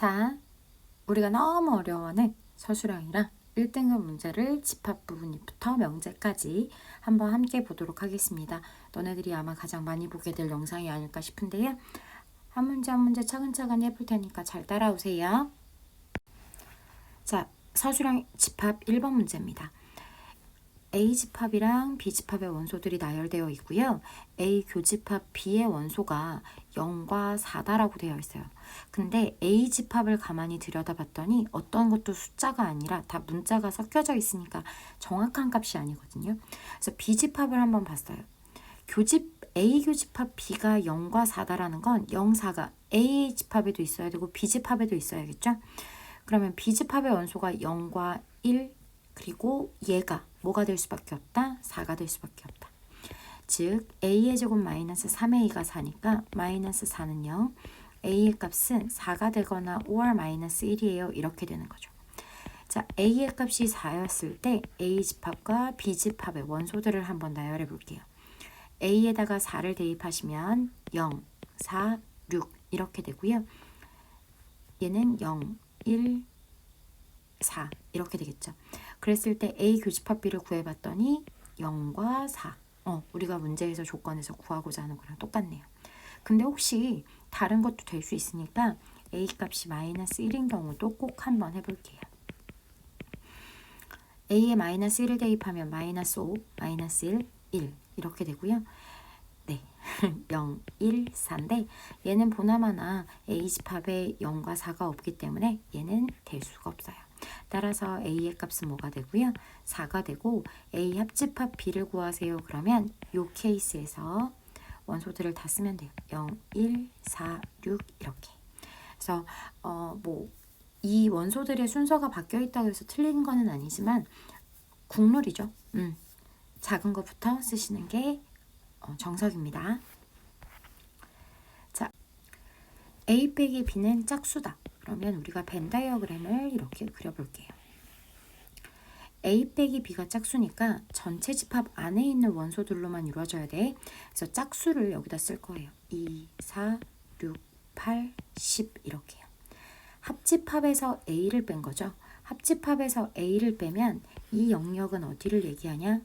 자, 우리가 너무 어려워하는 서술형이랑 1등급 문제를 집합 부분부터 명제까지 한번 함께 보도록 하겠습니다. 너네들이 아마 가장 많이 보게 될 영상이 아닐까 싶은데요. 한 문제 한 문제 차근차근 해볼 테니까 잘 따라오세요. 자, 서술형 집합 1번 문제입니다. A집합이랑 B집합의 원소들이 나열되어 있고요. A 교집합 B의 원소가 0과 4다라고 되어 있어요. 근데 A집합을 가만히 들여다봤더니 어떤 것도 숫자가 아니라 다 문자가 섞여져 있으니까 정확한 값이 아니거든요. 그래서 B집합을 한번 봤어요. A 교집합 B가 0과 4다라는 건 0, 4가 A 집합에도 있어야 되고 B집합에도 있어야겠죠? 그러면 B집합의 원소가 0과 1, 그리고 얘가 뭐가 될 수밖에 없다? 4가 될 수밖에 없다. 즉 A의 제곱 마이너스 3A가 4니까 마이너스 4는 0, A의 값은 4가 되거나 or 마이너스 1이에요. 이렇게 되는 거죠. 자, A의 값이 4였을 때 A집합과 B집합의 원소들을 한번 나열해 볼게요. A에다가 4를 대입하시면 0, 4, 6 이렇게 되고요. 얘는 0, 1, 4 이렇게 되겠죠. 그랬을 때 A 교집합 B를 구해봤더니 0과 4. 우리가 문제에서 조건에서 구하고자 하는 거랑 똑같네요. 근데 혹시 다른 것도 될 수 있으니까 A 값이 마이너스 1인 경우도 꼭 한번 해볼게요. A에 마이너스 1을 대입하면 마이너스 5, 마이너스 1, 1 이렇게 되고요. 네, 0, 1, 4인데 얘는 보나마나 A집합에 0과 4가 없기 때문에 얘는 될 수가 없어요. 따라서 A의 값은 뭐가 되고요? 4가 되고 A 합집합 B를 구하세요. 그러면 이 케이스에서 원소들을 다 쓰면 돼요. 0, 1, 4, 6 이렇게. 그래서 이 원소들의 순서가 바뀌어 있다고 해서 틀린 거는 아니지만 국룰이죠. 작은 것부터 쓰시는 게 정석입니다. 자, A 빼기 B는 짝수다. 그러면 우리가 벤 다이어그램을 이렇게 그려볼게요. A 빼기 B가 짝수니까 전체 집합 안에 있는 원소들로만 이루어져야 돼. 그래서 짝수를 여기다 쓸 거예요. 2, 4, 6, 8, 10 이렇게요. 합집합에서 A를 뺀 거죠. 합집합에서 A를 빼면 이 영역은 어디를 얘기하냐?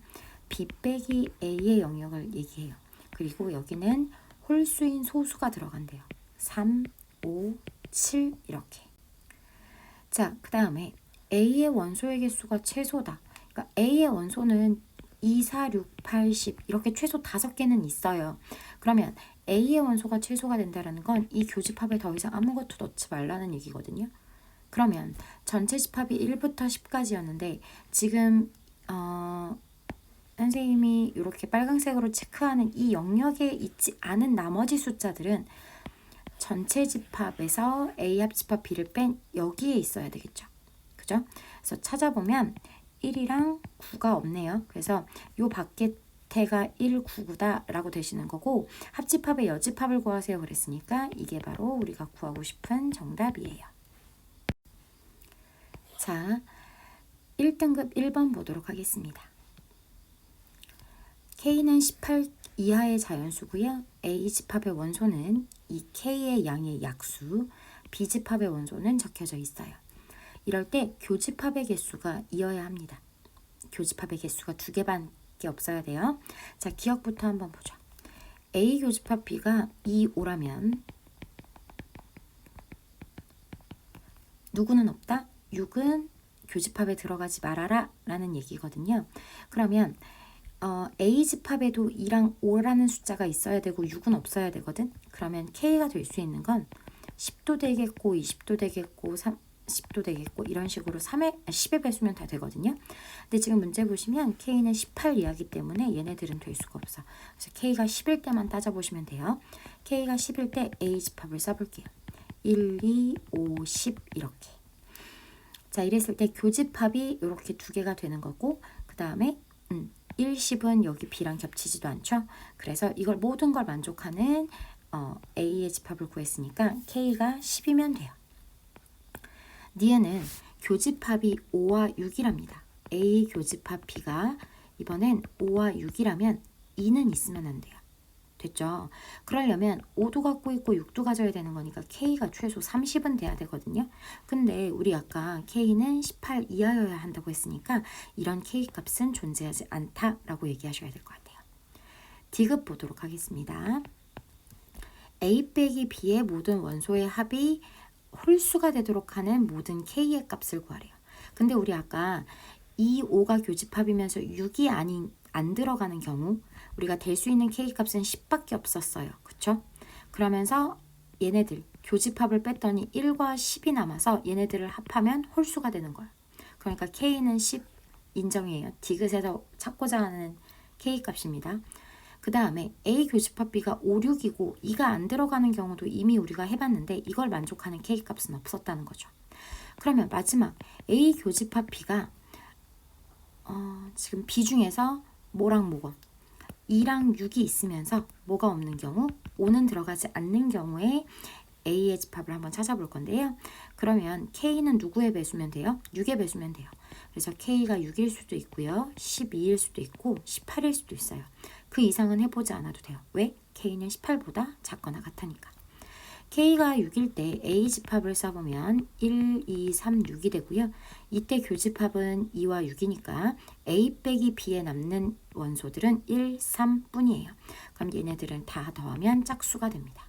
B 빼기 A의 영역을 얘기해요. 그리고 여기는 홀수인 소수가 들어간대요. 3, 5, 7 이렇게. 자, 그 다음에 A의 원소의 개수가 최소다. 그러니까 A의 원소는 2, 4, 6, 8, 10 이렇게 최소 5개는 있어요. 그러면 A의 원소가 최소가 된다는 건 이 교집합에 더 이상 아무것도 넣지 말라는 얘기거든요. 그러면 전체 집합이 1부터 10까지였는데 지금 선생님이 이렇게 빨간색으로 체크하는 이 영역에 있지 않은 나머지 숫자들은 전체 집합에서 A 합집합 B를 뺀 여기에 있어야 되겠죠. 그죠? 그래서 찾아보면 1이랑 9가 없네요. 그래서 요 밖에 태가 1, 9, 9다 라고 되시는 거고 합집합의 여집합을 구하세요 그랬으니까 이게 바로 우리가 구하고 싶은 정답이에요. 자, 1등급 1번 보도록 하겠습니다. K는 18 이하의 자연수고요. A집합의 원소는 이 K의 양의 약수, B집합의 원소는 적혀져 있어요. 이럴 때 교집합의 개수가 이어야 합니다. 교집합의 개수가 2개밖에 없어야 돼요. 자, 기억부터 한번 보죠. A 교집합 B가 2, 5라면 누구는 없다? 6은 교집합에 들어가지 말아라 라는 얘기거든요. 그러면 A집합에도 2랑 5라는 숫자가 있어야 되고 6은 없어야 되거든. 그러면 K가 될 수 있는 건 10도 되겠고 20도 되겠고 30도 되겠고 이런 식으로 10의 배수면 다 되거든요. 근데 지금 문제 보시면 K는 18 이하기 때문에 얘네들은 될 수가 없어. 그래서 K가 10일 때만 따져보시면 돼요. K가 10일 때 A집합을 써볼게요. 1, 2, 5, 10 이렇게. 자, 이랬을 때 교집합이 이렇게 2개가 되는 거고 그 다음에 1, 10은 여기 B랑 겹치지도 않죠. 그래서 이걸 모든 걸 만족하는 A의 집합을 구했으니까 K가 10이면 돼요. 니은은 교집합이 5와 6이랍니다. A 교집합 B가 이번엔 5와 6이라면 2는 있으면 안 돼요. 됐죠? 그러려면 5도 갖고 있고 6도 가져야 되는 거니까 K가 최소 30은 돼야 되거든요. 근데 우리 아까 K는 18 이하여야 한다고 했으니까 이런 K 값은 존재하지 않다라고 얘기하셔야 될 것 같아요. D급 보도록 하겠습니다. A 빼기 B의 모든 원소의 합이 홀수가 되도록 하는 모든 K의 값을 구하래요. 근데 우리 아까 2, 5가 교집합이면서 6이 안 들어가는 경우 우리가 될 수 있는 K 값은 10밖에 없었어요. 그쵸? 그러면서 얘네들 교집합을 뺐더니 1과 10이 남아서 얘네들을 합하면 홀수가 되는 거예요. 그러니까 K는 10 인정이에요. 디귿에서 찾고자 하는 K 값입니다. 그 다음에 A 교집합 B가 5, 6이고 2가 안 들어가는 경우도 이미 우리가 해봤는데 이걸 만족하는 K 값은 없었다는 거죠. 그러면 마지막 A 교집합 B가 지금 B 중에서 뭐랑 뭐가 2랑 6이 있으면서 뭐가 없는 경우 5는 들어가지 않는 경우에 A의 집합을 한번 찾아볼 건데요. 그러면 K는 누구의 배수면 돼요? 6의 배수면 돼요. 그래서 K가 6일 수도 있고요. 12일 수도 있고 18일 수도 있어요. 그 이상은 해보지 않아도 돼요. 왜? K는 18보다 작거나 같으니까. K가 6일 때 A 집합을 써보면 1, 2, 3, 6이 되고요. 이때 교집합은 2와 6이니까 A 빼기 B에 남는 원소들은 1, 3뿐이에요. 그럼 얘네들은 다 더하면 짝수가 됩니다.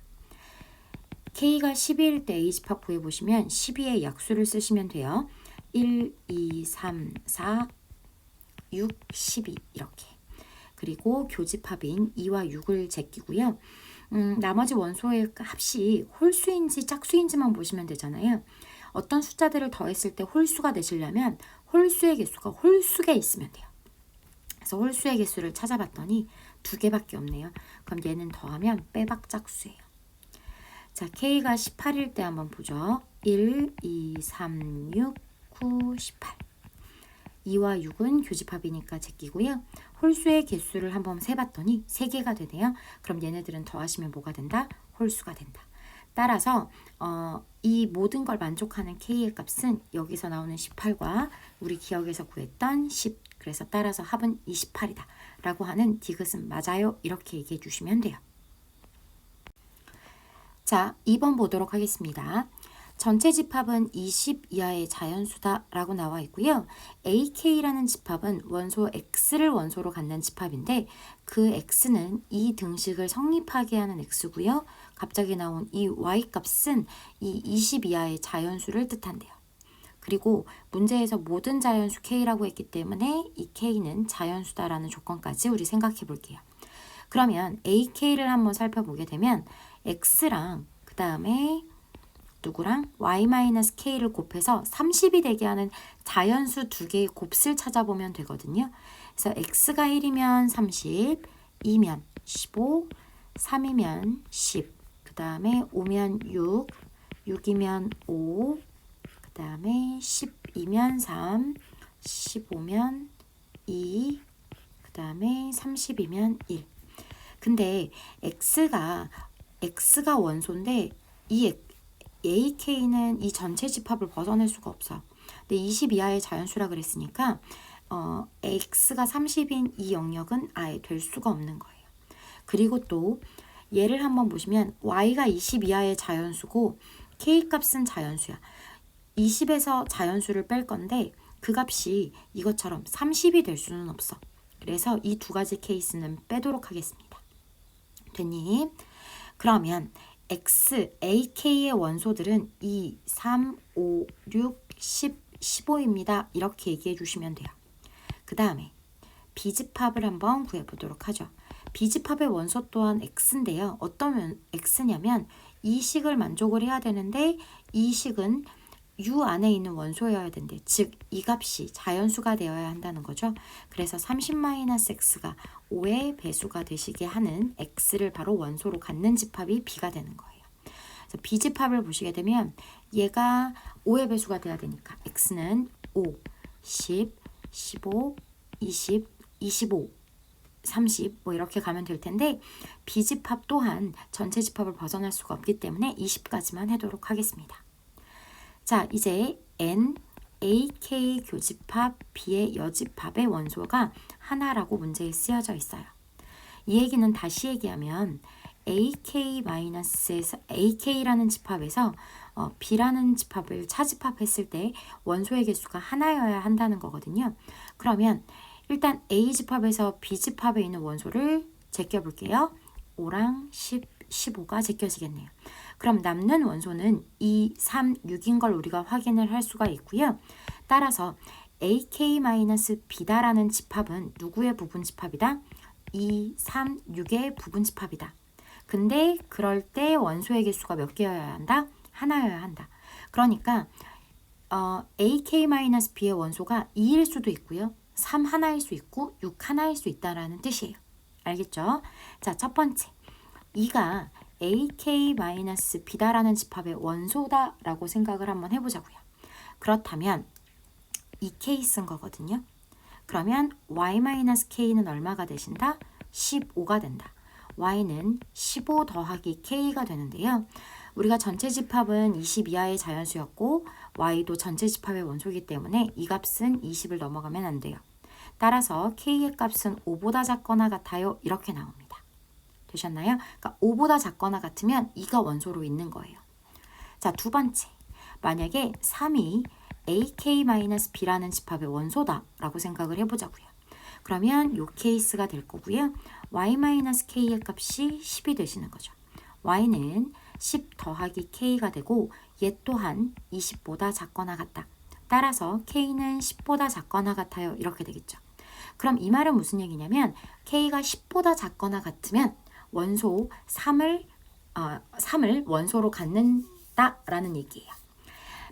K가 12일 때 A 집합 구해보시면 12의 약수를 쓰시면 돼요. 1, 2, 3, 4, 6, 12 이렇게. 그리고 교집합인 2와 6을 제끼고요. 나머지 원소의 합이 홀수인지 짝수인지만 보시면 되잖아요. 어떤 숫자들을 더했을 때 홀수가 되시려면 홀수의 개수가 홀수에 있으면 돼요. 그래서 홀수의 개수를 찾아봤더니 2개밖에 없네요. 그럼 얘는 더하면 빼박 짝수예요. 자, K가 18일 때 한번 보죠. 1, 2, 3, 6, 9, 18. 2와 6은 교집합이니까 제끼고요. 홀수의 개수를 한번 세봤더니 3개가 되네요. 그럼 얘네들은 더하시면 뭐가 된다? 홀수가 된다. 따라서 이 모든 걸 만족하는 K의 값은 여기서 나오는 18과 우리 기억에서 구했던 10. 그래서 따라서 합은 28이다. 라고 하는 디귿은 맞아요. 이렇게 얘기해 주시면 돼요. 자, 2번 보도록 하겠습니다. 전체 집합은 20 이하의 자연수다 라고 나와 있고요. AK라는 집합은 원소 X를 원소로 갖는 집합인데 그 X는 이 등식을 성립하게 하는 X고요. 갑자기 나온 이 Y 값은 이 20 이하의 자연수를 뜻한대요. 그리고 문제에서 모든 자연수 K라고 했기 때문에 이 K는 자연수다라는 조건까지 우리 생각해 볼게요. 그러면 AK를 한번 살펴보게 되면 X랑 그 다음에 누구랑 y-k를 곱해서 30이 되게 하는 자연수 두 개의 곱을 찾아보면 되거든요. 그래서 x가 1이면 30, 2면 15, 3이면 10, 그 다음에 5면 6, 6이면 5, 그 다음에 12면 3, 15면 2, 그 다음에 30이면 1. 근데 x가 원소인데 이 AK는 이 전체 집합을 벗어날 수가 없어. 근데 20 이하의 자연수라 그랬으니까 X가 30인 이 영역은 아예 될 수가 없는 거예요. 그리고 또 얘를 한번 보시면 Y가 20 이하의 자연수고 K 값은 자연수야. 20에서 자연수를 뺄 건데 그 값이 이것처럼 30이 될 수는 없어. 그래서 이 두 가지 케이스는 빼도록 하겠습니다. 됐니? 그러면 AK의 원소들은 2, 3, 5, 6, 10, 15입니다. 이렇게 얘기해 주시면 돼요. 그 다음에 B집합을 한번 구해보도록 하죠. B집합의 원소 또한 X인데요. 어떤 X냐면 이 식을 만족을 해야 되는데 이 식은 U 안에 있는 원소여야 된대. 즉, 이 값이 자연수가 되어야 한다는 거죠. 그래서 30-X가 5의 배수가 되시게 하는 X를 바로 원소로 갖는 집합이 B가 되는 거예요. 그래서 B집합을 보시게 되면 얘가 5의 배수가 돼야 되니까 X는 5, 10, 15, 20, 25, 30 뭐 이렇게 가면 될 텐데 B집합 또한 전체 집합을 벗어날 수가 없기 때문에 20까지만 하도록 하겠습니다. 자, 이제 N, AK 교집합 B의 여집합의 원소가 하나라고 문제에 쓰여져 있어요. 이 얘기는 다시 얘기하면 AK-에서 AK라는 집합에서 B라는 집합을 차집합했을 때 원소의 개수가 하나여야 한다는 거거든요. 그러면 일단 A 집합에서 B 집합에 있는 원소를 제껴볼게요. 5랑 10, 15가 제껴지겠네요. 그럼 남는 원소는 2, 3, 6인 걸 우리가 확인을 할 수가 있고요. 따라서 AK-B다라는 집합은 누구의 부분 집합이다? 2, 3, 6의 부분 집합이다. 근데 그럴 때 원소의 개수가 몇 개여야 한다? 하나여야 한다. 그러니까 AK-B의 원소가 2일 수도 있고요. 3 하나일 수 있고 6 하나일 수 있다라는 뜻이에요. 알겠죠? 자, 첫 번째. 2가 AK-B다라는 집합의 원소다라고 생각을 한번 해보자고요. 그렇다면 이 케이스인 거거든요. 그러면 Y-K는 얼마가 되신다? 15가 된다. Y는 15 더하기 K가 되는데요. 우리가 전체 집합은 20 이하의 자연수였고 Y도 전체 집합의 원소이기 때문에 이 값은 20을 넘어가면 안 돼요. 따라서 K의 값은 5보다 작거나 같아요. 이렇게 나옵니다. 되셨나요? 그러니까 5보다 작거나 같으면 2가 원소로 있는 거예요. 자, 두 번째. 만약에 3이 AK-B라는 집합의 원소다라고 생각을 해보자고요. 그러면 이 케이스가 될 거고요. Y-K의 값이 10이 되시는 거죠. Y는 10 더하기 K가 되고 얘 또한 20보다 작거나 같다. 따라서 K는 10보다 작거나 같아요. 이렇게 되겠죠. 그럼 이 말은 무슨 얘기냐면 K가 10보다 작거나 같으면 원소 3을 원소로 갖는다라는 얘기예요.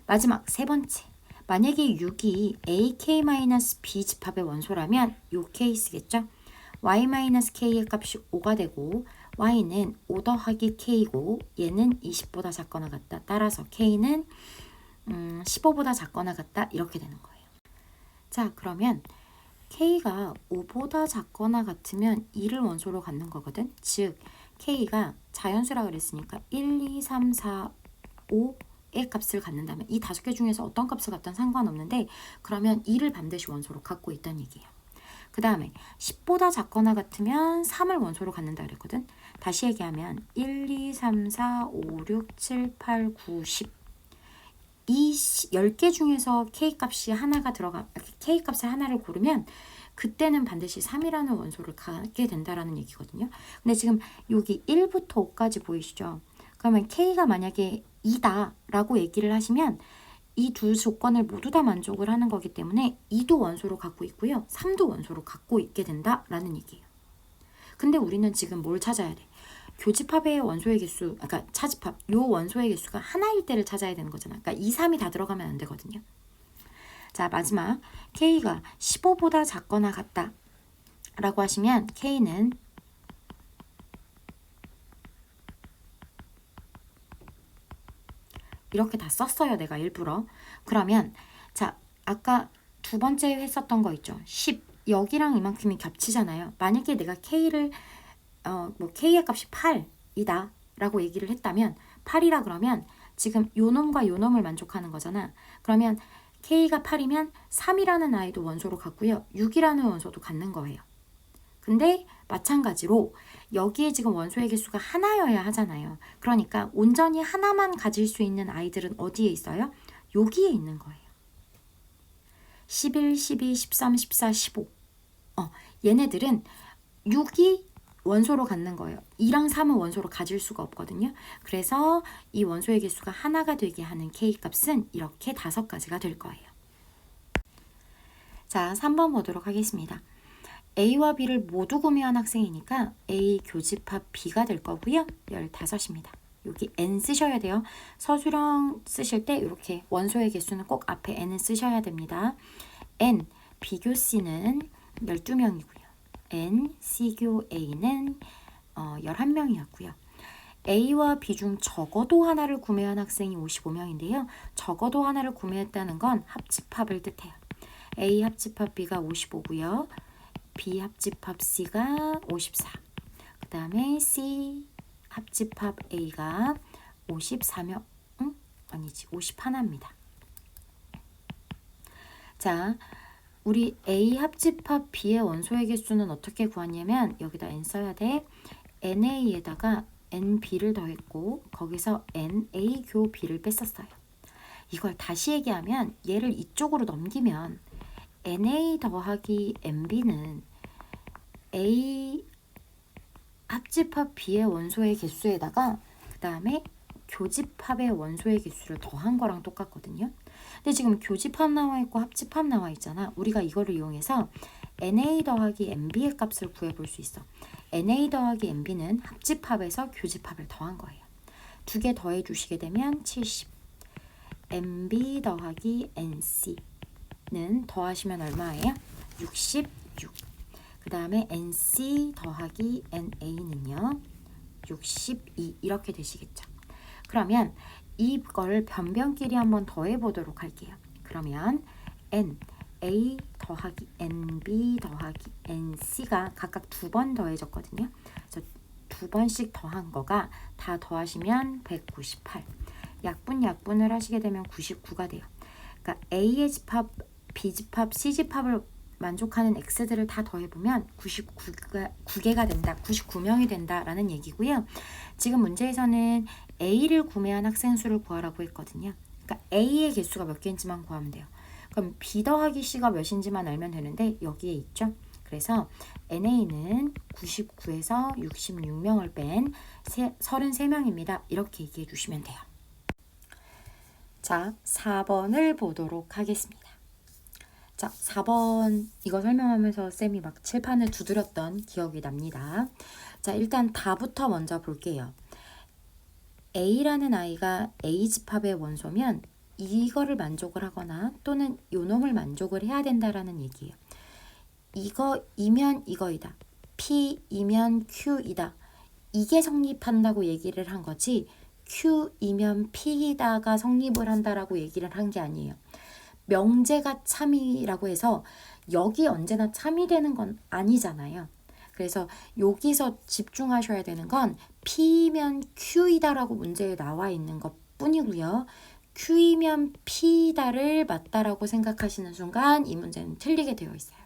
마지막 세 번째. 만약에 6이 AK-B 집합의 원소라면 이 케이스겠죠. Y-K의 값이 5가 되고 Y는 5 더하기 K고 얘는 20보다 작거나 같다. 따라서 K는 15보다 작거나 같다. 이렇게 되는 거예요. 자, 그러면 K가 5보다 작거나 같으면 2를 원소로 갖는 거거든. 즉 K가 자연수라 그랬으니까 1, 2, 3, 4, 5의 값을 갖는다면 이 5개 중에서 어떤 값을 갖든 상관없는데 그러면 2를 반드시 원소로 갖고 있다는 얘기예요. 그 다음에 10보다 작거나 같으면 3을 원소로 갖는다 그랬거든. 다시 얘기하면 1, 2, 3, 4, 5, 6, 7, 8, 9, 10 이 10개 중에서 K값이 하나가 K값을 하나를 고르면 그때는 반드시 3이라는 원소를 갖게 된다라는 얘기거든요. 근데 지금 여기 1부터 5까지 보이시죠? 그러면 K가 만약에 2다 라고 얘기를 하시면 이 두 조건을 모두 다 만족을 하는 거기 때문에 2도 원소로 갖고 있고요. 3도 원소로 갖고 있게 된다라는 얘기예요. 근데 우리는 지금 뭘 찾아야 돼? 교집합의 원소의 개수, 그러니까 차집합, 요 원소의 개수가 하나일 때를 찾아야 되는 거잖아. 그러니까 2, 3이 다 들어가면 안 되거든요. 자, 마지막 K가 15보다 작거나 같다 라고 하시면 K는 이렇게 다 썼어요. 내가 일부러. 그러면 자, 아까 두 번째 했었던 거 있죠. 10 여기랑 이만큼이 겹치잖아요. 만약에 내가 K를 K의 값이 8이다 라고 얘기를 했다면 8이라 그러면 지금 요 놈과 요 놈을 만족하는 거잖아. 그러면 K가 8이면 3이라는 아이도 원소로 갖고요. 6이라는 원소도 갖는 거예요. 근데 마찬가지로 여기에 지금 원소의 개수가 하나여야 하잖아요. 그러니까 온전히 하나만 가질 수 있는 아이들은 어디에 있어요? 여기에 있는 거예요. 11, 12, 13, 14, 15 얘네들은 6이 원소로 갖는 거예요. 2랑 3은 원소로 가질 수가 없거든요. 그래서 이 원소의 개수가 하나가 되게 하는 K값은 이렇게 5가지가 될 거예요. 자, 3번 보도록 하겠습니다. A와 B를 모두 구매한 학생이니까 A 교집합 B가 될 거고요. 15입니다. 여기 N 쓰셔야 돼요. 서술형 쓰실 때 이렇게 원소의 개수는 꼭 앞에 N을 쓰셔야 됩니다. N, B교 C는 12명이고요. N, C교 A는 11명이었고요. A와 B 중 적어도 하나를 구매한 학생이 55명인데요. 적어도 하나를 구매했다는 건 합집합을 뜻해요. A 합집합 B가 55고요. B 합집합 C가 54. 그 다음에 C 합집합 A가 54명, 아니지, 51입니다. 자, 우리 A 합집합 B의 원소의 개수는 어떻게 구하냐면 여기다 n 써야 돼. NA에다가 NB를 더했고 거기서 NA 교 B를 뺐었어요. 이걸 다시 얘기하면 얘를 이쪽으로 넘기면 NA 더하기 NB는 A 합집합 B의 원소의 개수에다가 그 다음에 교집합의 원소의 개수를 더한 거랑 똑같거든요. 근데 지금 교집합 나와 있고 합집합 나와 있잖아. 우리가 이거를 이용해서 NA 더하기 NB의 값을 구해볼 수 있어. NA 더하기 NB는 합집합에서 교집합을 더한 거예요. 두 개 더해 주시게 되면 70. NB 더하기 NC는 더하시면 얼마예요? 66. 그 다음에 NC 더하기 NA는요 62 이렇게 되시겠죠. 그러면 이걸 변변끼리 한번 더해 보도록 할게요. 그러면 NA 더하기 NB 더하기 NC가 각각 2번 더해졌거든요. 그래서 2번씩 더한 거가 다 더하시면 198. 약분을 하시게 되면 99가 돼요. 그러니까 A의 집합, B집합, C집합을 만족하는 X들을 다 더해보면 99개가 된다. 99명이 된다라는 얘기고요. 지금 문제에서는 A를 구매한 학생 수를 구하라고 했거든요. 그러니까 A의 개수가 몇 개인지만 구하면 돼요. 그럼 B 더하기 C가 몇인지만 알면 되는데 여기에 있죠. 그래서 NA는 99에서 66명을 뺀 33명입니다. 이렇게 얘기해 주시면 돼요. 자, 4번을 보도록 하겠습니다. 자, 4번 이거 설명하면서 쌤이 막 칠판을 두드렸던 기억이 납니다. 자, 일단 다부터 먼저 볼게요. A라는 아이가 A집합의 원소면 이거를 만족을 하거나 또는 요놈을 만족을 해야 된다라는 얘기예요. 이거이면 이거이다. P이면 Q이다. 이게 성립한다고 얘기를 한 거지 Q이면 P이다가 성립을 한다라고 얘기를 한 게 아니에요. 명제가 참이라고 해서 여기 언제나 참이 되는 건 아니잖아요. 그래서 여기서 집중하셔야 되는 건 P면 Q이다라고 문제에 나와 있는 것 뿐이고요. Q이면 P다를 맞다라고 생각하시는 순간 이 문제는 틀리게 되어 있어요.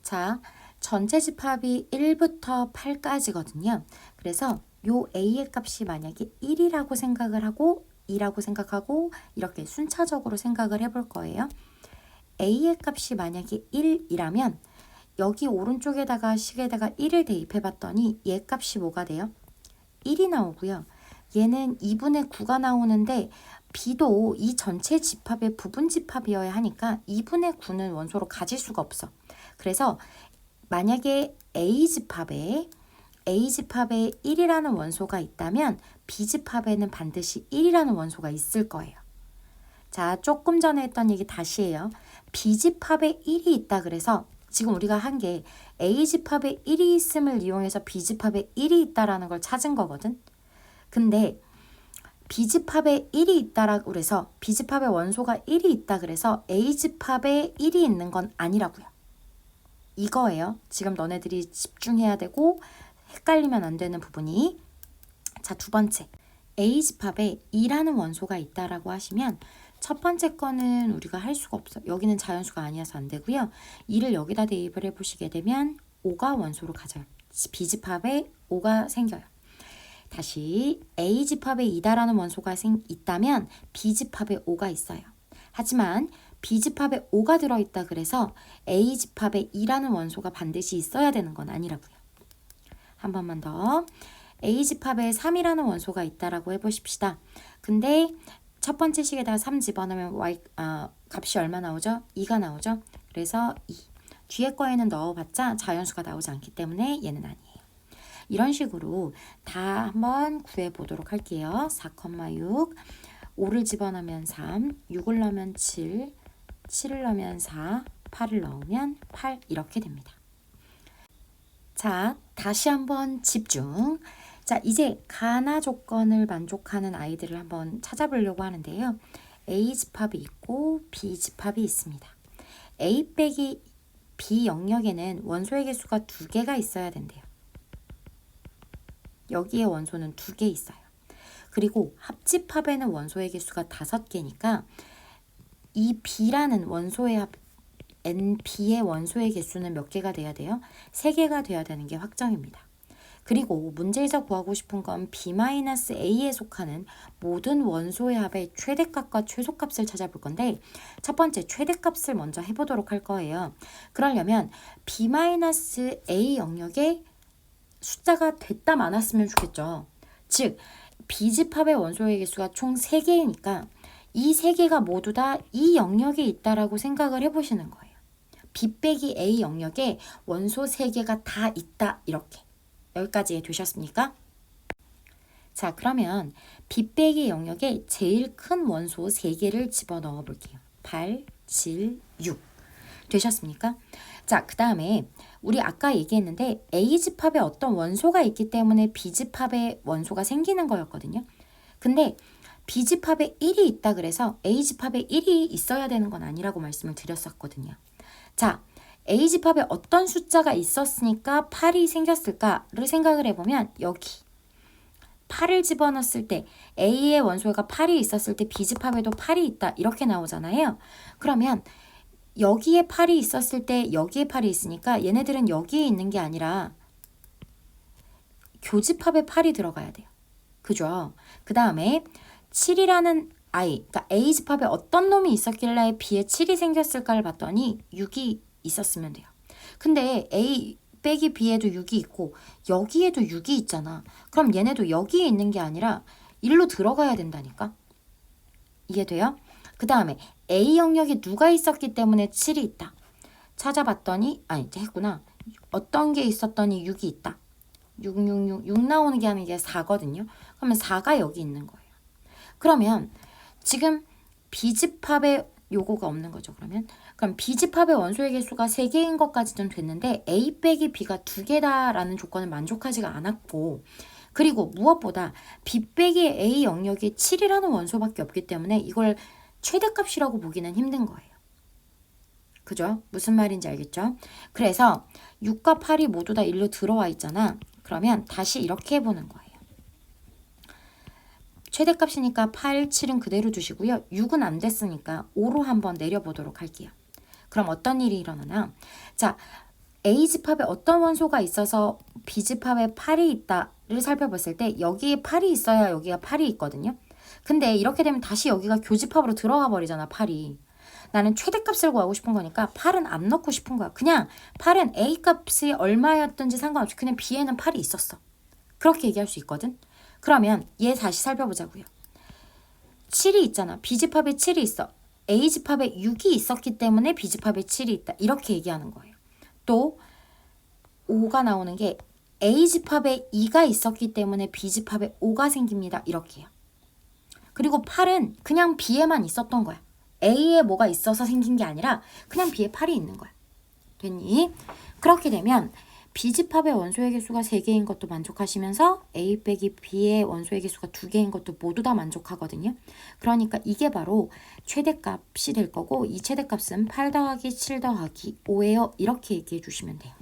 자, 전체 집합이 1부터 8까지거든요. 그래서 요 A의 값이 만약에 1이라고 생각을 하고 2라고 생각하고 이렇게 순차적으로 생각을 해볼 거예요. A의 값이 만약에 1이라면 여기 오른쪽에다가 식에다가 1을 대입해 봤더니 얘 값이 뭐가 돼요? 1이 나오고요. 얘는 2분의 9가 나오는데 B도 이 전체 집합의 부분 집합이어야 하니까 2분의 9는 원소로 가질 수가 없어. 그래서 만약에 A집합에 1이라는 원소가 있다면 B집합에는 반드시 1이라는 원소가 있을 거예요. 자, 조금 전에 했던 얘기 다시 해요. B집합에 1이 있다 그래서 지금 우리가 한 게 A집합에 1이 있음을 이용해서 B집합에 1이 있다라는 걸 찾은 거거든. 근데 B집합에 1이 있다라고 그래서 B집합의 원소가 1이 있다 그래서 A집합에 1이 있는 건 아니라고요. 이거예요. 지금 너네들이 집중해야 되고 헷갈리면 안 되는 부분이. 자, 두 번째. A집합에 2라는 원소가 있다라고 하시면 첫 번째 거는 우리가 할 수가 없어요. 여기는 자연수가 아니어서 안 되고요. 2를 여기다 대입을 해보시게 되면 5가 원소로 가져요. B집합에 5가 생겨요. 다시 A집합에 2다라는 원소가 있다면 B집합에 5가 있어요. 하지만 B집합에 5가 들어있다 그래서 A집합에 2라는 원소가 반드시 있어야 되는 건 아니라고요. 한 번만 더. A집합에 3이라는 원소가 있다라고 해보십시다. 근데 첫 번째 식에다가 3 집어넣으면 값이 얼마 나오죠? 2가 나오죠? 그래서 2. 뒤에 거에는 넣어봤자 자연수가 나오지 않기 때문에 얘는 아니에요. 이런 식으로 다 한번 구해보도록 할게요. 4,6, 5를 집어넣으면 3, 6을 넣으면 7, 7을 넣으면 4, 8을 넣으면 8 이렇게 됩니다. 자, 다시 한번 집중. 자, 이제 가나 조건을 만족하는 아이들을 한번 찾아보려고 하는데요. A집합이 있고 B집합이 있습니다. A 빼기 B 영역에는 원소의 개수가 2개가 있어야 된대요. 여기에 원소는 2개 있어요. 그리고 합집합에는 원소의 개수가 5개니까 이 B라는 원소의 NB의 원소의 개수는 몇 개가 돼야 돼요? 3개가 돼야 되는 게 확정입니다. 그리고 문제에서 구하고 싶은 건 B-A에 속하는 모든 원소의 합의 최대값과 최소값을 찾아볼 건데 첫 번째 최대값을 먼저 해보도록 할 거예요. 그러려면 B-A 영역에 숫자가 됐다 많았으면 좋겠죠. 즉 B집합의 원소의 개수가 총 3개이니까 이 3개가 모두 다 이 영역에 있다라고 생각을 해보시는 거예요. B 빼기 A 영역에 원소 3개가 다 있다 이렇게. 여기까지 되셨습니까? 자, 그러면 B 빼기 영역에 제일 큰 원소 3개를 집어넣어 볼게요. 8, 7, 6. 되셨습니까? 자, 그 다음에 우리 아까 얘기했는데 A집합에 어떤 원소가 있기 때문에 B집합에 원소가 생기는 거였거든요. 근데 B집합에 1이 있다 그래서 A집합에 1이 있어야 되는 건 아니라고 말씀을 드렸었거든요. 자, A집합에 어떤 숫자가 있었으니까 8이 생겼을까를 생각을 해보면 여기 8을 집어넣었을 때 A의 원소가 8이 있었을 때 B집합에도 8이 있다 이렇게 나오잖아요. 그러면 여기에 8이 있었을 때 여기에 8이 있으니까 얘네들은 여기에 있는 게 아니라 교집합에 8이 들어가야 돼요. 그죠? 그 다음에 7이라는 I, 그러니까 A집합에 어떤 놈이 있었길래 B에 7이 생겼을까를 봤더니 6이 있었으면 돼요. 근데 A 빼기 B에도 6이 있고 여기에도 6이 있잖아. 그럼 얘네도 여기에 있는 게 아니라 일로 들어가야 된다니까. 이해돼요? 그 다음에 A 영역에 누가 있었기 때문에 7이 있다. 찾아봤더니 이제 했구나. 어떤 게 있었더니 6이 있다. 6 나오는 게 하는 게 4거든요. 그러면 4가 여기 있는 거예요. 그러면 지금 B집합에 요거가 없는 거죠. 그럼 B집합의 원소의 개수가 3개인 것까지는 됐는데 A 빼기 B가 2개다라는 조건을 만족하지가 않았고 그리고 무엇보다 B 빼기 A 영역에 7이라는 원소밖에 없기 때문에 이걸 최대값이라고 보기는 힘든 거예요. 그죠? 무슨 말인지 알겠죠? 그래서 6과 8이 모두 다 일로 들어와 있잖아. 그러면 다시 이렇게 해보는 거예요. 최대값이니까 8, 7은 그대로 두시고요. 6은 안 됐으니까 5로 한번 내려보도록 할게요. 그럼 어떤 일이 일어나나? 자, A집합에 어떤 원소가 있어서 B집합에 8이 있다를 살펴봤을 때 여기에 8이 있어야 여기가 8이 있거든요. 근데 이렇게 되면 다시 여기가 교집합으로 들어가 버리잖아, 8이. 나는 최대값을 구하고 싶은 거니까 8은 안 넣고 싶은 거야. 그냥 8은 A값이 얼마였든지 상관없이 그냥 B에는 8이 있었어. 그렇게 얘기할 수 있거든. 그러면 얘 다시 살펴보자고요. 7이 있잖아. B집합에 7이 있어. A집합에 6이 있었기 때문에 B집합에 7이 있다. 이렇게 얘기하는 거예요. 또 5가 나오는 게 A집합에 2가 있었기 때문에 B집합에 5가 생깁니다. 이렇게요. 그리고 8은 그냥 B에만 있었던 거야. A에 뭐가 있어서 생긴 게 아니라 그냥 B에 8이 있는 거야. 됐니? 그렇게 되면 B집합의 원소의 개수가 3개인 것도 만족하시면서 A 빼기 B의 원소의 개수가 2개인 것도 모두 다 만족하거든요. 그러니까 이게 바로 최대값이 될 거고 이 최대값은 8 더하기 7 더하기 5예요. 이렇게 얘기해 주시면 돼요.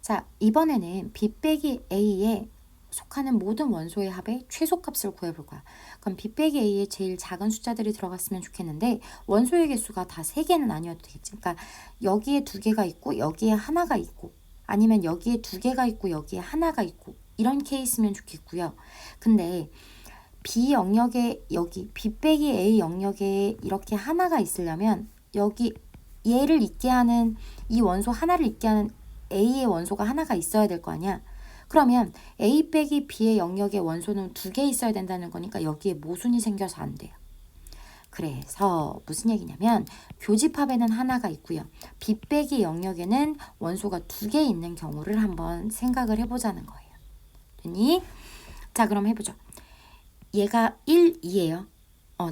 자, 이번에는 B 빼기 A에 속하는 모든 원소의 합의 최소값을 구해볼 거야. 그럼 B 빼기 A에 제일 작은 숫자들이 들어갔으면 좋겠는데 원소의 개수가 다 3개는 아니어도 되겠지. 그러니까 여기에 2개가 있고 여기에 하나가 있고 아니면 여기에 2개가 있고 여기에 하나가 있고 이런 케이스면 좋겠고요. 근데 B 영역에 여기 B 빼기 A 영역에 이렇게 하나가 있으려면 여기 얘를 있게 하는 이 원소 하나를 있게 하는 A의 원소가 하나가 있어야 될 거 아니야. 그러면 A 빼기 B의 영역의 원소는 2개 있어야 된다는 거니까 여기에 모순이 생겨서 안 돼요. 그래서 무슨 얘기냐면 교집합에는 하나가 있고요. B 빼기 영역에는 원소가 2개 있는 경우를 한번 생각을 해보자는 거예요. 됐니? 자, 그럼 해보죠. 얘가 1, 2예요.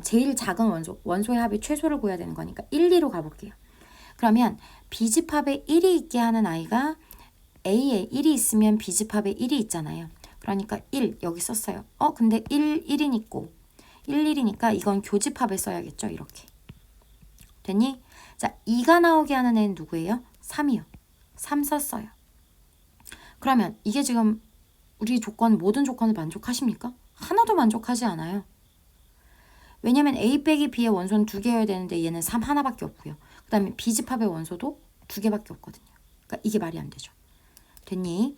제일 작은 원소의 합의 최소를 구해야 되는 거니까 1, 2로 가볼게요. 그러면 B집합에 1이 있게 하는 아이가 A에 1이 있으면 B집합에 1이 있잖아요. 그러니까 1 여기 썼어요. 근데 1인 있고 1이니까 이건 교집합에 써야겠죠. 이렇게. 됐니? 자, 2가 나오게 하는 애는 누구예요? 3이요. 3 썼어요. 그러면 이게 지금 우리 모든 조건을 만족하십니까? 하나도 만족하지 않아요. 왜냐면 A 빼기 B의 원소는 2개여야 되는데 얘는 3 하나밖에 없고요. 그 다음에 B집합의 원소도 두 개밖에 없거든요. 그러니까 이게 말이 안 되죠. 됐니?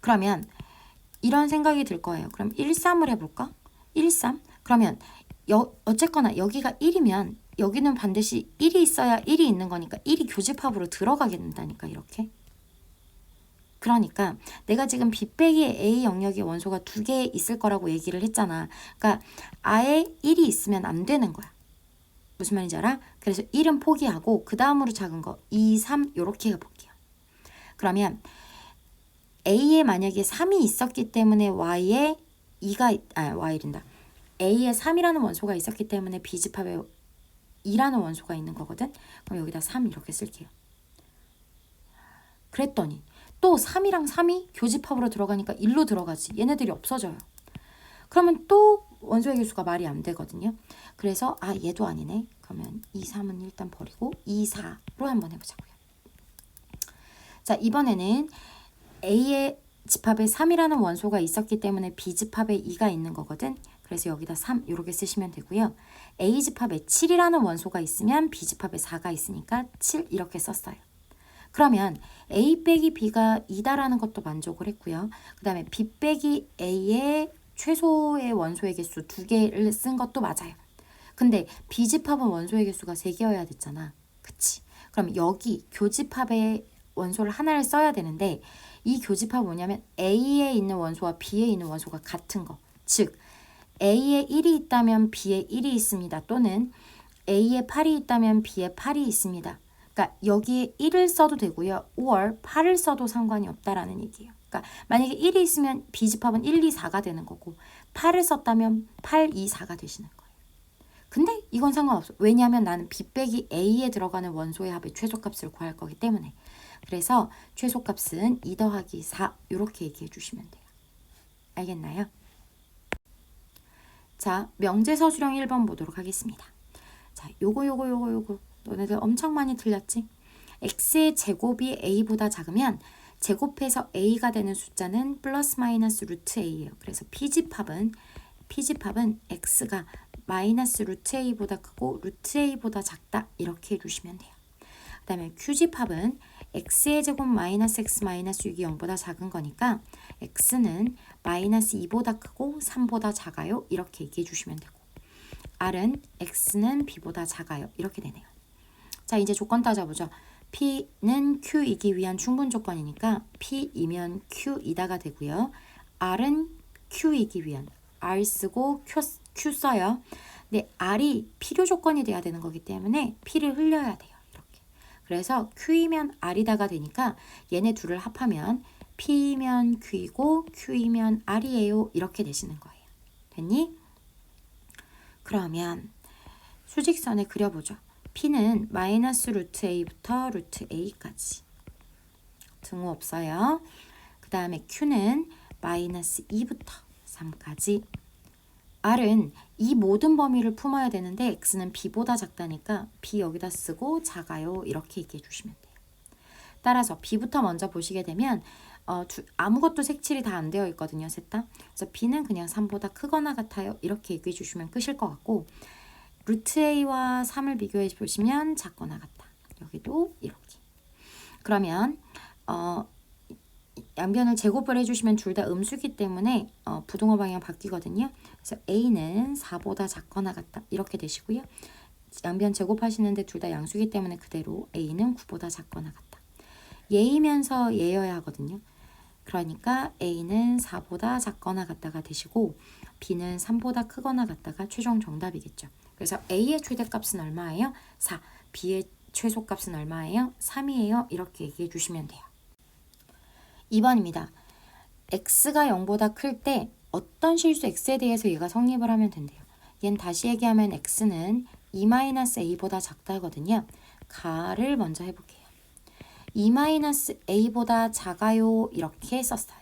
그러면 이런 생각이 들 거예요. 그럼 1, 3을 해볼까? 1, 3? 그러면 어쨌거나 여기가 1이면 여기는 반드시 1이 있어야 1이 있는 거니까 1이 교집합으로 들어가게 된다니까 이렇게. 그러니까 내가 지금 B 빼기 A 영역의 원소가 두 개 있을 거라고 얘기를 했잖아. 그러니까 아예 1이 있으면 안 되는 거야. 무슨 말인지 알아? 그래서 1은 포기하고 그 다음으로 작은 거 2, 3 이렇게 해볼게요. 그러면 A에 만약에 3이 있었기 때문에 Y에 2가 Y란다. A에 3이라는 원소가 있었기 때문에 B집합에 2라는 원소가 있는 거거든. 그럼 여기다 3 이렇게 쓸게요. 그랬더니 또 3이랑 3이 교집합으로 들어가니까 1로 들어가지. 얘네들이 없어져요. 그러면 또 원소의 개수가 말이 안 되거든요. 그래서 얘도 아니네. 그러면 2, 3은 일단 버리고 2, 4로 한번 해보자고요. 자, 이번에는 A의 집합에 3이라는 원소가 있었기 때문에 B집합에 2가 있는 거거든. 그래서 여기다 3 이렇게 쓰시면 되고요. A집합에 7이라는 원소가 있으면 B집합에 4가 있으니까 7 이렇게 썼어요. 그러면 A 빼기 B가 2다라는 것도 만족을 했고요. 그 다음에 B 빼기 A의 최소의 원소의 개수 2개를 쓴 것도 맞아요. 근데 B집합은 원소의 개수가 3개여야 됐잖아. 그치? 그럼 여기 교집합의 원소를 하나를 써야 되는데 이 교집합은 뭐냐면 A에 있는 원소와 B에 있는 원소가 같은 거. 즉 A에 1이 있다면 B에 1이 있습니다. 또는 A에 8이 있다면 B에 8이 있습니다. 그러니까 여기에 1을 써도 되고요. or 8을 써도 상관이 없다라는 얘기예요. 그러니까 만약에 1이 있으면 B집합은 1, 2, 4가 되는 거고 8을 썼다면 8, 2, 4가 되시는 거예요. 근데 이건 상관없어. 왜냐하면 나는 B 빼기 A에 들어가는 원소의 합의 최소값을 구할 거기 때문에. 그래서 최소값은 2 더하기 4 이렇게 얘기해 주시면 돼요. 알겠나요? 자, 명제서 수령 1번 보도록 하겠습니다. 자, 요거 너네들 엄청 많이 틀렸지? x의 제곱이 a보다 작으면 제곱해서 a가 되는 숫자는 플러스 마이너스 루트 a예요. 그래서 P집합은 x가 마이너스 루트 a보다 크고 루트 a보다 작다 이렇게 해주시면 돼요. 그 다음에 Q집합은 x의 제곱 마이너스 x 마이너스 6이 0보다 작은 거니까 x는 마이너스 2보다 크고 3보다 작아요. 이렇게 얘기해 주시면 되고 R은 x는 b보다 작아요. 이렇게 되네요. 자, 이제 조건 따져보죠. P는 Q이기 위한 충분 조건이니까 P이면 Q이다가 되고요. R은 Q이기 위한 R 쓰고 Q 써요. 근데 R이 필요 조건이 돼야 되는 거기 때문에 P를 흘려야 돼요. 이렇게. 그래서 Q이면 R이다가 되니까 얘네 둘을 합하면 P면 Q이고 Q이면 R이에요. 이렇게 되시는 거예요. 됐니? 그러면 수직선을 그려보죠. P는 마이너스 루트 A부터 루트 A까지. 등호 없어요. 그 다음에 Q는 마이너스 2부터 3까지. R은 이 모든 범위를 품어야 되는데 X는 B보다 작다니까 B 여기다 쓰고 작아요. 이렇게 얘기해 주시면 돼요. 따라서 B부터 먼저 보시게 되면 아무것도 색칠이 다 안 되어 있거든요. 셋 다. 그래서 B는 그냥 3보다 크거나 같아요. 이렇게 얘기해 주시면 끝일 것 같고 루트 A와 3을 비교해 보시면 작거나 같다. 여기도 이렇게. 그러면 양변을 제곱을 해주시면 둘 다 음수기 때문에 부등호 방향 바뀌거든요. 그래서 A는 4보다 작거나 같다. 이렇게 되시고요. 양변 제곱하시는데 둘 다 양수기 때문에 그대로 A는 9보다 작거나 같다. 예이면서 예여야 하거든요. 그러니까 A는 4보다 작거나 같다가 되시고 B는 3보다 크거나 같다가 최종 정답이겠죠. 그래서 A의 최대값은 얼마예요? 4. B의 최소값은 얼마예요? 3이에요. 이렇게 얘기해 주시면 돼요. 2번입니다. X가 0보다 클 때 어떤 실수 X에 대해서 얘가 성립을 하면 된대요. 얘는 다시 얘기하면 X는 2-A보다 작다거든요. 가를 먼저 해볼게요. 2-A보다 작아요. 이렇게 썼어요.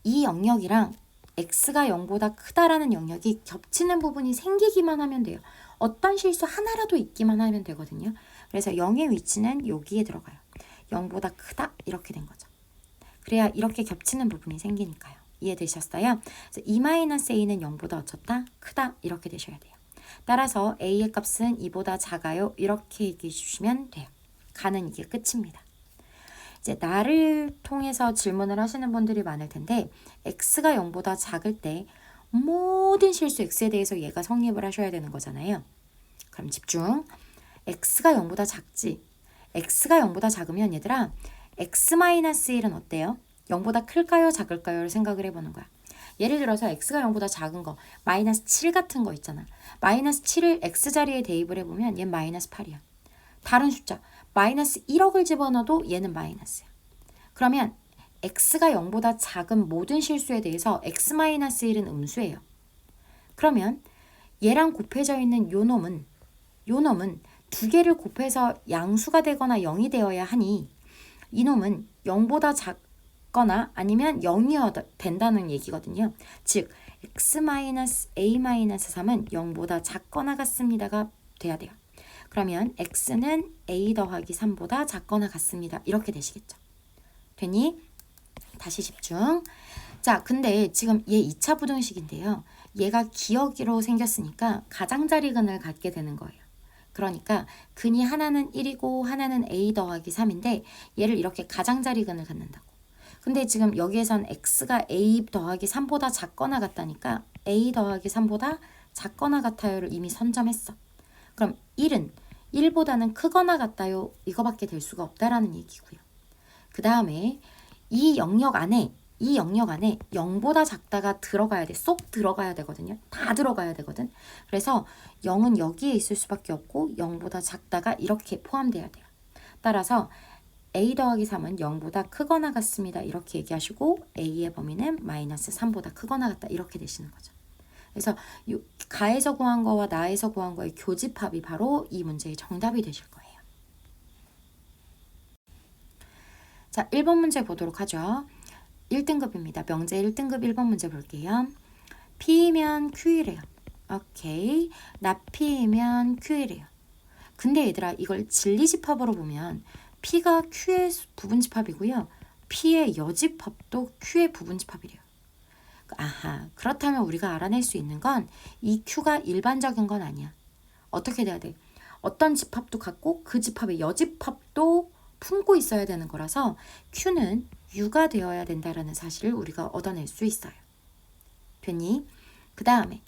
이 영역이랑 X가 0보다 크다라는 영역이 겹치는 부분이 생기기만 하면 돼요. 어떤 실수 하나라도 있기만 하면 되거든요. 그래서 0의 위치는 여기에 들어가요. 0보다 크다 이렇게 된 거죠. 그래야 이렇게 겹치는 부분이 생기니까요. 이해되셨어요? 그래서 2-A는 0보다 어쩌다? 크다 이렇게 되셔야 돼요. 따라서 A의 값은 2보다 작아요. 이렇게 얘기해 주시면 돼요. 가는 이게 끝입니다. 이제 나를 통해서 질문을 하시는 분들이 많을 텐데 x가 0보다 작을 때 모든 실수 x에 대해서 얘가 성립을 하셔야 되는 거잖아요. 그럼 집중. x가 0보다 작지. x가 0보다 작으면 얘들아 x-1은 어때요? 0보다 클까요? 작을까요?를 생각을 해보는 거야. 예를 들어서 x가 0보다 작은 거 마이너스 7 같은 거 있잖아. 마이너스 7을 x자리에 대입을 해보면 얘는 마이너스 8이야. 다른 숫자 마이너스 1억을 집어넣어도 얘는 마이너스야. 그러면 x가 0보다 작은 모든 실수에 대해서 x-1은 음수예요. 그러면 얘랑 곱해져 있는 요 놈은 두 개를 곱해서 양수가 되거나 0이 되어야 하니 이놈은 0보다 작거나 아니면 0이어야 된다는 얘기거든요. 즉 x-a-3은 0보다 작거나 같습니다가 돼야 돼요. 그러면 x는 a 더하기 3보다 작거나 같습니다. 이렇게 되시겠죠. 되니? 다시 집중. 자, 근데 지금 얘 2차 부등식인데요. 얘가 기억으로 생겼으니까 가장자리근을 갖게 되는 거예요. 그러니까 근이 하나는 1이고 하나는 a 더하기 3인데 얘를 이렇게 가장자리근을 갖는다고. 근데 지금 여기에선 x가 a 더하기 3보다 작거나 같다니까 a 더하기 3보다 작거나 같아요를 이미 선점했어. 그럼 1은 1보다는 크거나 같다요 이거밖에 될 수가 없다라는 얘기고요. 그 다음에 이 영역 안에 0보다 작다가 들어가야 돼. 쏙 들어가야 되거든요. 다 들어가야 되거든. 그래서 0은 여기에 있을 수밖에 없고 0보다 작다가 이렇게 포함돼야 돼요. 따라서 a 더하기 3은 0보다 크거나 같습니다. 이렇게 얘기하시고 a의 범위는 마이너스 3보다 크거나 같다. 이렇게 되시는 거죠. 그래서 가에서 구한 거와 나에서 구한 거의 교집합이 바로 이 문제의 정답이 되실 거예요. 자, 1번 문제 보도록 하죠. 1등급입니다. 명제 1등급 1번 문제 볼게요. P이면 Q이래요. 오케이. 나 P이면 Q이래요. 근데 얘들아 이걸 진리집합으로 보면 P가 Q의 부분집합이고요. P의 여집합도 Q의 부분집합이래요. 아하, 그렇다면 우리가 알아낼 수 있는 건 이 Q가 일반적인 건 아니야. 어떻게 돼야 돼? 어떤 집합도 갖고 그 집합의 여집합도 품고 있어야 되는 거라서 Q는 U가 되어야 된다라는 사실을 우리가 얻어낼 수 있어요. 됐니? 그 다음에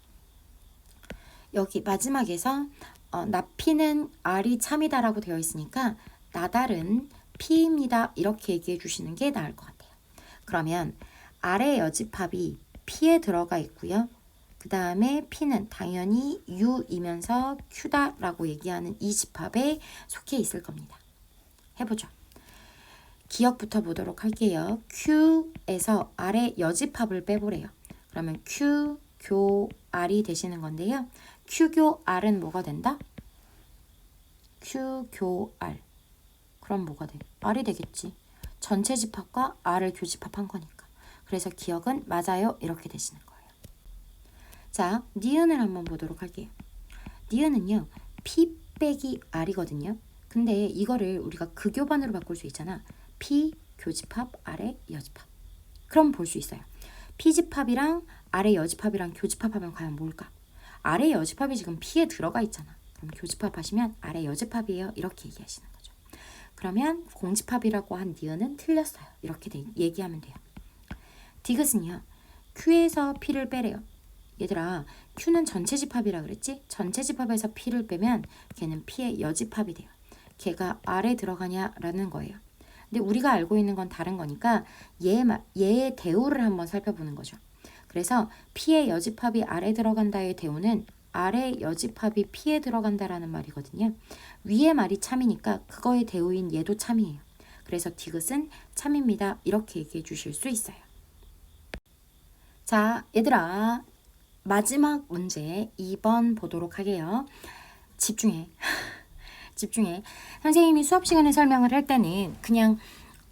여기 마지막에서 나 P는 R이 참이다라고 되어 있으니까 나달은 P입니다. 이렇게 얘기해 주시는 게 나을 것 같아요. 그러면 R의 여집합이 P에 들어가 있고요. 그 다음에 P는 당연히 U이면서 Q다라고 얘기하는 이 집합에 속해 있을 겁니다. 해보죠. 기억부터 보도록 할게요. Q에서 R의 여집합을 빼보래요. 그러면 Q, 교, R이 되시는 건데요. Q, 교, R은 뭐가 된다? Q, 교, R. 그럼 뭐가 돼? R이 되겠지. 전체 집합과 R을 교집합한 거니까. 그래서 기억은 맞아요. 이렇게 되시는 거예요. 자, 니은을 한번 보도록 할게요. 니은은요. P 빼기 R이거든요. 근데 이거를 우리가 극요반으로 바꿀 수 있잖아. P 교집합, R의 여집합. 그럼 볼 수 있어요. P 집합이랑 R의 여집합이랑 교집합하면 과연 뭘까? R의 여집합이 지금 P에 들어가 있잖아. 그럼 교집합하시면 R의 여집합이에요. 이렇게 얘기하시는 거죠. 그러면 공집합이라고 한 니은은 틀렸어요. 이렇게 얘기하면 돼요. 디귿은요. Q에서 P를 빼래요. 얘들아, Q는 전체 집합이라 그랬지? 전체 집합에서 P를 빼면 걔는 P의 여집합이 돼요. 걔가 R에 들어가냐라는 거예요. 근데 우리가 알고 있는 건 다른 거니까 얘의 대우를 한번 살펴보는 거죠. 그래서 P의 여집합이 R에 들어간다의 대우는 R의 여집합이 P에 들어간다라는 말이거든요. 위의 말이 참이니까 그거의 대우인 얘도 참이에요. 그래서 디귿은 참입니다. 이렇게 얘기해 주실 수 있어요. 자, 얘들아. 마지막 문제 2번 보도록 하게요. 집중해. 집중해. 선생님이 수업 시간에 설명을 할 때는 그냥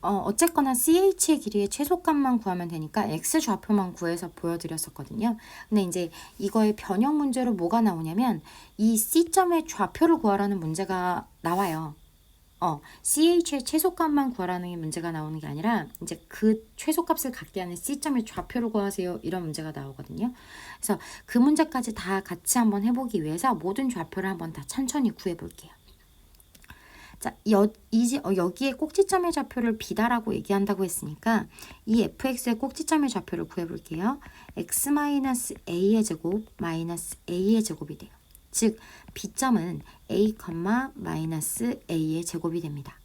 어쨌거나 CH의 길이의 최소값만 구하면 되니까 X 좌표만 구해서 보여드렸었거든요. 근데 이제 이거의 변형 문제로 뭐가 나오냐면 이 C점의 좌표를 구하라는 문제가 나와요. CH의 최소값만 구하라는 문제가 나오는 게 아니라 이제 그 최소값을 갖게 하는 C점의 좌표를 구하세요. 이런 문제가 나오거든요. 그래서 그 문제까지 다 같이 한번 해보기 위해서 모든 좌표를 한번 다 천천히 구해볼게요. 자, 여기에 꼭지점의 좌표를 B다라고 얘기한다고 했으니까 이 fx의 꼭지점의 좌표를 구해볼게요. x-a의 제곱 마이너스 a의 제곱이 돼요. 즉 B점은 a, 마이너스 a의 제곱이 됩니다.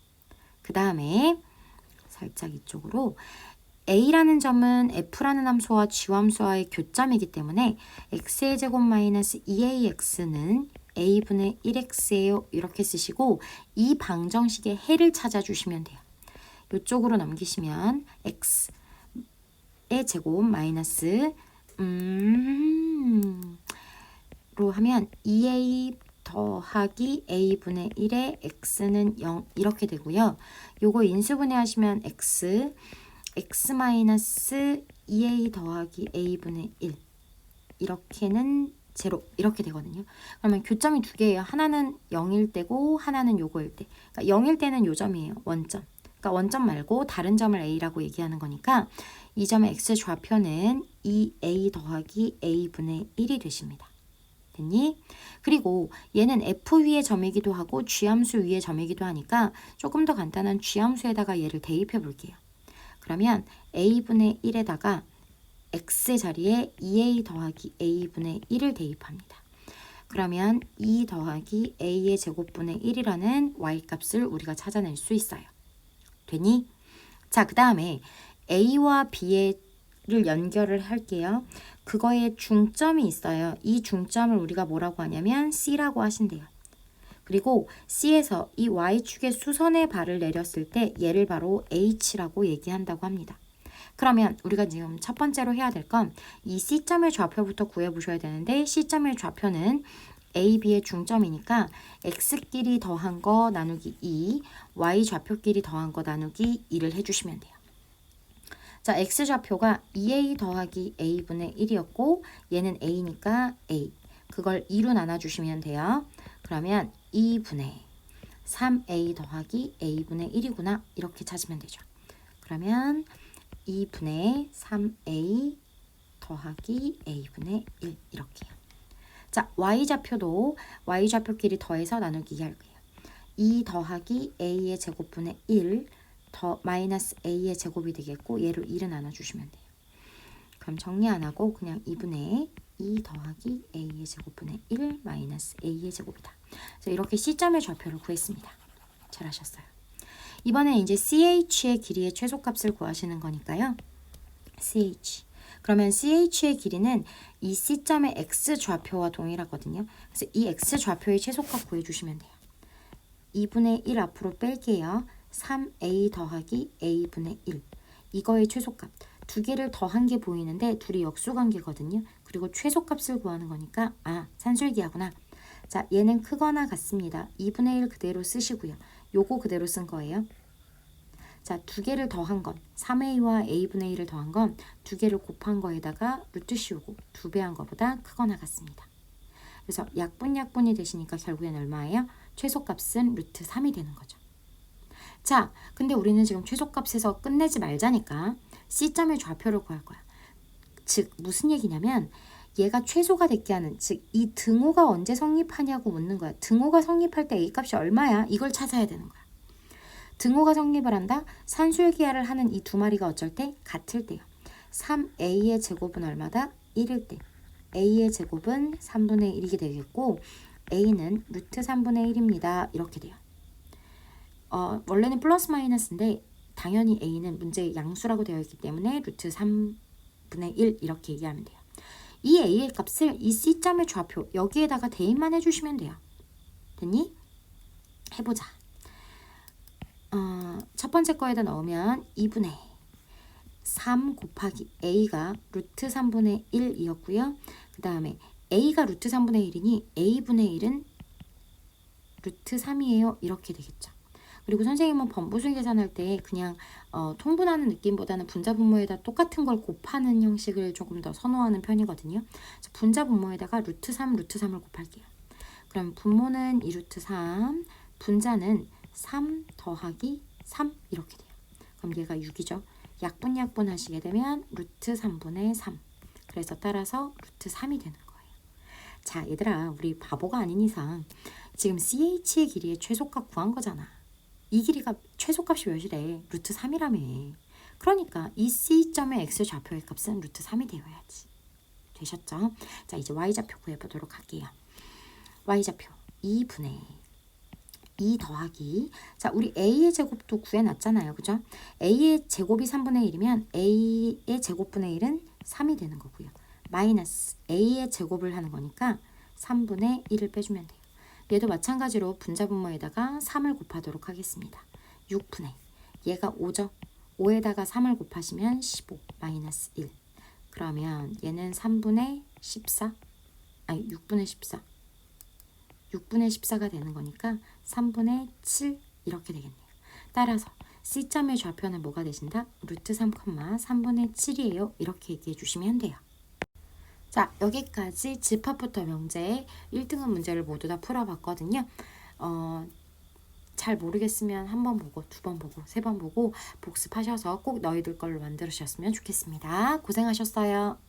그 다음에 살짝 이쪽으로 a라는 점은 f라는 함수와 g함수와의 교점이기 때문에 x의 제곱 마이너스 2ax는 a분의 1x예요. 이렇게 쓰시고 이 방정식의 해를 찾아주시면 돼요. 이쪽으로 넘기시면 x의 제곱 마이너스 로 하면 2a 더하기 a분의 1에 x는 0 이렇게 되고요. 요거 인수분해 하시면 x 마이너스 2a 더하기 a분의 1 이렇게는 0 이렇게 되거든요. 그러면 교점이 두 개예요. 하나는 0일 때고 하나는 요거일 때. 그러니까 0일 때는 요 점이에요. 원점. 그러니까 원점 말고 다른 점을 a라고 얘기하는 거니까 이 점의 x 좌표는 2a 더하기 a분의 1이 되십니다. 됐니? 그리고 얘는 f 위의 점이기도 하고 g함수 위의 점이기도 하니까 조금 더 간단한 g함수에다가 얘를 대입해 볼게요. 그러면 a분의 1에다가 x의 자리에 2a 더하기 a분의 1을 대입합니다. 그러면 2 더하기 a의 제곱분의 1이라는 y값을 우리가 찾아낼 수 있어요. 되니? 자, 그 다음에 a와 b를 연결을 할게요. 그거에 중점이 있어요. 이 중점을 우리가 뭐라고 하냐면 C라고 하신대요. 그리고 C에서 이 Y축의 수선의 발을 내렸을 때 얘를 바로 H라고 얘기한다고 합니다. 그러면 우리가 지금 첫 번째로 해야 될 건 이 C점의 좌표부터 구해보셔야 되는데 C점의 좌표는 A, B의 중점이니까 X끼리 더한 거 나누기 2, Y 좌표끼리 더한 거 나누기 2를 해주시면 돼요. 자, X좌표가 2a 더하기 a분의 1이었고 얘는 a니까 a. 그걸 2로 나눠주시면 돼요. 그러면 2분의 3a 더하기 a분의 1이구나. 이렇게 찾으면 되죠. 그러면 2분의 3a 더하기 a분의 1 이렇게요. 자, y좌표도 y좌표끼리 더해서 나누기 2 할게요. 2 더하기 a의 제곱분의 1 더 마이너스 a의 제곱이 되겠고 얘를 1을 나눠주시면 돼요. 그럼 정리 안 하고 그냥 2분의 2 더하기 a의 제곱분의 1 마이너스 a의 제곱이다. 그래서 이렇게 C점의 좌표를 구했습니다. 잘하셨어요. 이번엔 이제 CH의 길이의 최소값을 구하시는 거니까요. CH. 그러면 CH의 길이는 이 C점의 X좌표와 동일하거든요. 그래서 이 X좌표의 최소값 구해주시면 돼요. 2분의 1 앞으로 뺄게요. 3a 더하기 a분의 1 이거의 최소값 두 개를 더한 게 보이는데 둘이 역수관계거든요. 그리고 최소값을 구하는 거니까 산술기하구나. 자, 얘는 크거나 같습니다. 2분의 1 그대로 쓰시고요. 요거 그대로 쓴 거예요. 자, 두 개를 더한 건 3a와 a분의 1을 더한 건 두 개를 곱한 거에다가 루트 씌우고 2배 한 거보다 크거나 같습니다. 그래서 약분이 되시니까 결국엔 얼마예요? 최소값은 루트 3이 되는 거죠. 자, 근데 우리는 지금 최소값에서 끝내지 말자니까 C점의 좌표를 구할 거야. 즉 무슨 얘기냐면 얘가 최소가 됐게 하는, 즉 이 등호가 언제 성립하냐고 묻는 거야. 등호가 성립할 때 A값이 얼마야? 이걸 찾아야 되는 거야. 등호가 성립을 한다? 산술기하를 하는 이 두 마리가 어쩔 때? 같을 때요. 3A의 제곱은 얼마다? 1일 때. A의 제곱은 3분의 1이게 되겠고 A는 루트 3분의 1입니다. 이렇게 돼요. 원래는 플러스 마이너스인데 당연히 A는 문제의 양수라고 되어 있기 때문에 루트 3분의 1 이렇게 얘기하면 돼요. 이 A의 값을 이 C점의 좌표 여기에다가 대입만 해주시면 돼요. 됐니? 해보자. 첫 번째 거에다 넣으면 2분의 3 곱하기 A가 루트 3분의 1이었고요. 그 다음에 A가 루트 3분의 1이니 A분의 1은 루트 3이에요. 이렇게 되겠죠. 그리고 선생님은 번부수 계산할 때 그냥 통분하는 느낌보다는 분자분모에다 똑같은 걸 곱하는 형식을 조금 더 선호하는 편이거든요. 분자분모에다가 루트 3을 곱할게요. 그럼 분모는 2루트 3, 분자는 3 더하기 3 이렇게 돼요. 그럼 얘가 6이죠. 약분 하시게 되면 루트 3분의 3. 그래서 따라서 루트 3이 되는 거예요. 자, 얘들아, 우리 바보가 아닌 이상 지금 CH의 길이의 최소값 구한 거잖아. 이 길이가 최소값이 몇이래? 루트 3이라며. 그러니까 이 C점의 x 좌표의 값은 루트 3이 되어야지. 되셨죠? 자, 이제 y좌표 구해보도록 할게요. y좌표 2분의 2 더하기, 자, 우리 a의 제곱도 구해놨잖아요. 그죠? a의 제곱이 3분의 1이면 a의 제곱분의 1은 3이 되는 거고요. 마이너스 a의 제곱을 하는 거니까 3분의 1을 빼주면 돼요. 얘도 마찬가지로 분자분모에다가 3을 곱하도록 하겠습니다. 6분의, 얘가 5죠? 5에다가 3을 곱하시면 15 마이너스 1. 그러면 얘는 3분의 14, 아니 6분의 14. 6분의 14가 되는 거니까 3분의 7 이렇게 되겠네요. 따라서 C점의 좌표는 뭐가 되신다? 루트 3, 3분의 7이에요. 이렇게 얘기해 주시면 돼요. 자, 여기까지 집합부터 명제 1등급 문제를 모두 다 풀어봤거든요. 잘 모르겠으면 한 번 보고, 두 번 보고, 세 번 보고 복습하셔서 꼭 너희들 걸로 만들으셨으면 좋겠습니다. 고생하셨어요.